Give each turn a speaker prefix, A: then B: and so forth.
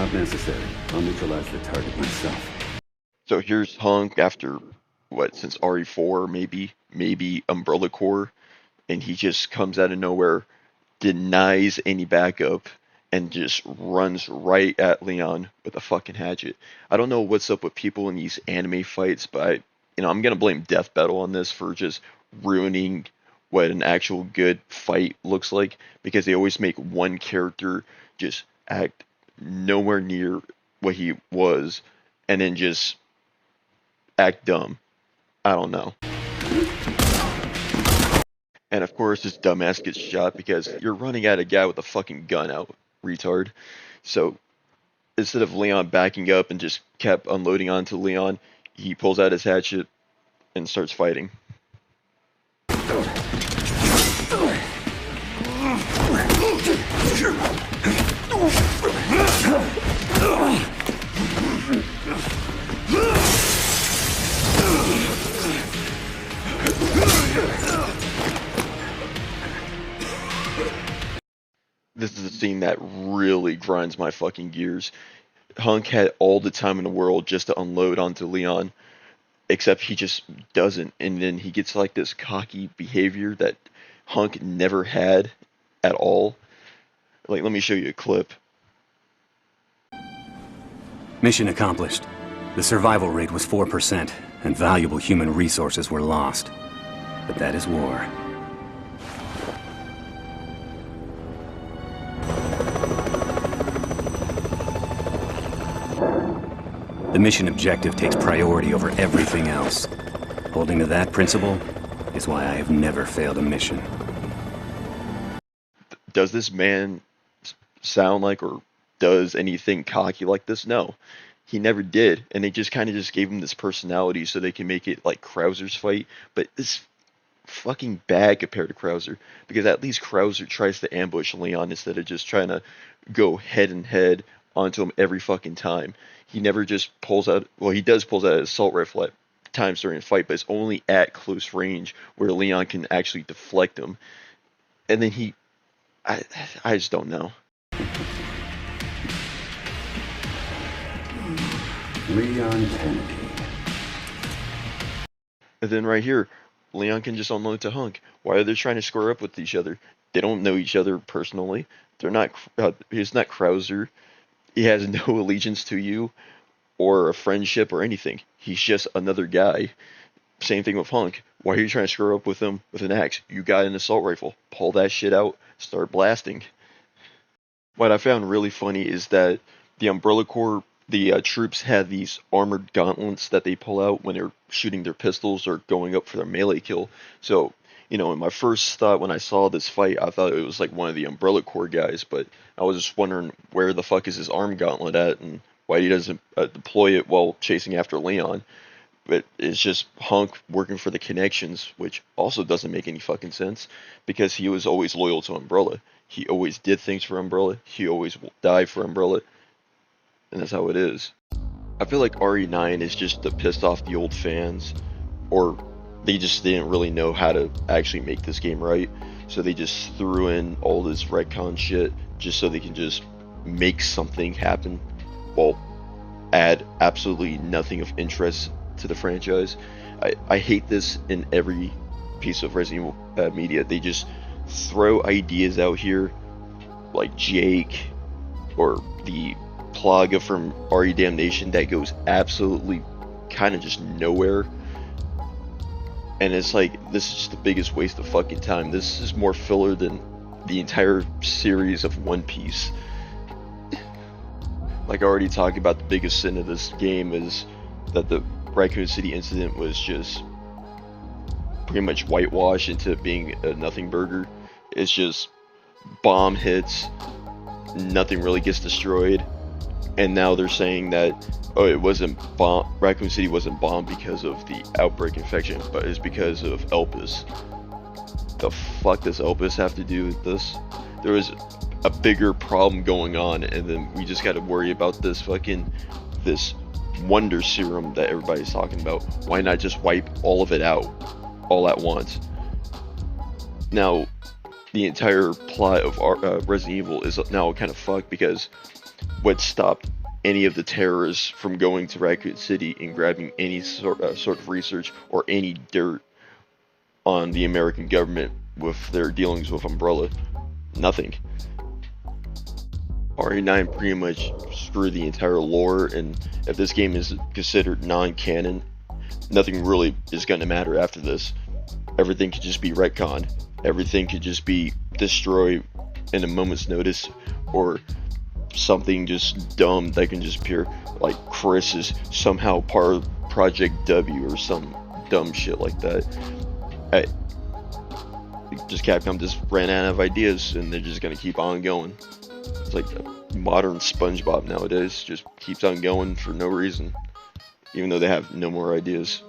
A: Not necessary. I'll neutralize the target myself.
B: So here's Hunk after, what, since RE4, maybe Umbrella Corps, and he just comes out of nowhere, denies any backup, and just runs right at Leon with a fucking hatchet. I don't know what's up with people in these anime fights, but I'm gonna blame Death Battle on this for just ruining what an actual good fight looks like, because they always make one character just act nowhere near what he was, and then just act dumb. I don't know. And of course, this dumbass gets shot because you're running at a guy with a fucking gun out, retard. So instead of Leon backing up and just kept unloading onto Leon, he pulls out his hatchet and starts fighting. This is a scene that really grinds my fucking gears. Hunk had all the time in the world just to unload onto Leon, except he just doesn't, and then he gets like this cocky behavior that Hunk never had at all. Like, let me show you a clip.
C: Mission accomplished. The survival rate was 4%, and valuable human resources were lost. But that is war. The mission objective takes priority over everything else. Holding to that principle is why I have never failed a mission.
B: Does this man sound like or does anything cocky like this? No. He never did, and they just kind of just gave him this personality so they can make it like Krauser's fight, but it's fucking bad compared to Krauser, because at least Krauser tries to ambush Leon instead of just trying to go head and head onto him every fucking time. He never just pulls out, well, he does pulls out an assault rifle at times during a fight, but it's only at close range where Leon can actually deflect him. And then I just don't know.
A: Leon Kennedy.
B: And then right here, Leon can just unload to Hunk. Why are they trying to square up with each other? They don't know each other personally. They're not. He's not Krauser. He has no allegiance to you, or a friendship or anything. He's just another guy. Same thing with Hunk. Why are you trying to square up with him with an axe? You got an assault rifle. Pull that shit out. Start blasting. What I found really funny is that the Umbrella Corps, the troops had these armored gauntlets that they pull out when they're shooting their pistols or going up for their melee kill. So, in my first thought when I saw this fight, I thought it was like one of the Umbrella Corps guys, but I was just wondering where the fuck is his arm gauntlet at and why he doesn't deploy it while chasing after Leon. But it's just Hunk working for the connections, which also doesn't make any fucking sense, because he was always loyal to Umbrella. He always did things for Umbrella. He always will die for Umbrella. And that's how it is. I feel like RE9 is just to piss off the old fans, or they just didn't really know how to actually make this game right, so they just threw in all this retcon shit just so they can just make something happen, while add absolutely nothing of interest to the franchise. I hate this in every piece of Resident Evil media. They just throw ideas out here, like Jake, or the Plaga from RE Damnation, that goes absolutely kind of just nowhere. And it's like, this is just the biggest waste of fucking time. This is more filler than the entire series of One Piece. Like I already talked about, the biggest sin of this game is that the Raccoon City incident was just pretty much whitewashed into being a nothing burger. It's just bomb hits, nothing really gets destroyed, and now they're saying that, oh, it wasn't bomb, Raccoon City wasn't bombed because of the outbreak infection, but it's because of Elpis. The fuck does Elpis have to do with this? There was a bigger problem going on, and then we just got to worry about this wonder serum that everybody's talking about. Why not just wipe all of it out all at once? Now, the entire plot of Resident Evil is now kind of fucked, because what stopped any of the terrorists from going to Raccoon City and grabbing any sort of research or any dirt on the American government with their dealings with Umbrella? Nothing. RE9 pretty much screwed the entire lore, and if this game is considered non-canon, nothing really is going to matter after this. Everything could just be retconned. Everything could just be destroyed in a moment's notice, or something just dumb that can just appear, like Chris is somehow part of Project W or some dumb shit like that. Just Capcom just ran out of ideas, and they're just gonna keep on going. It's like modern SpongeBob nowadays, just keeps on going for no reason, even though they have no more ideas.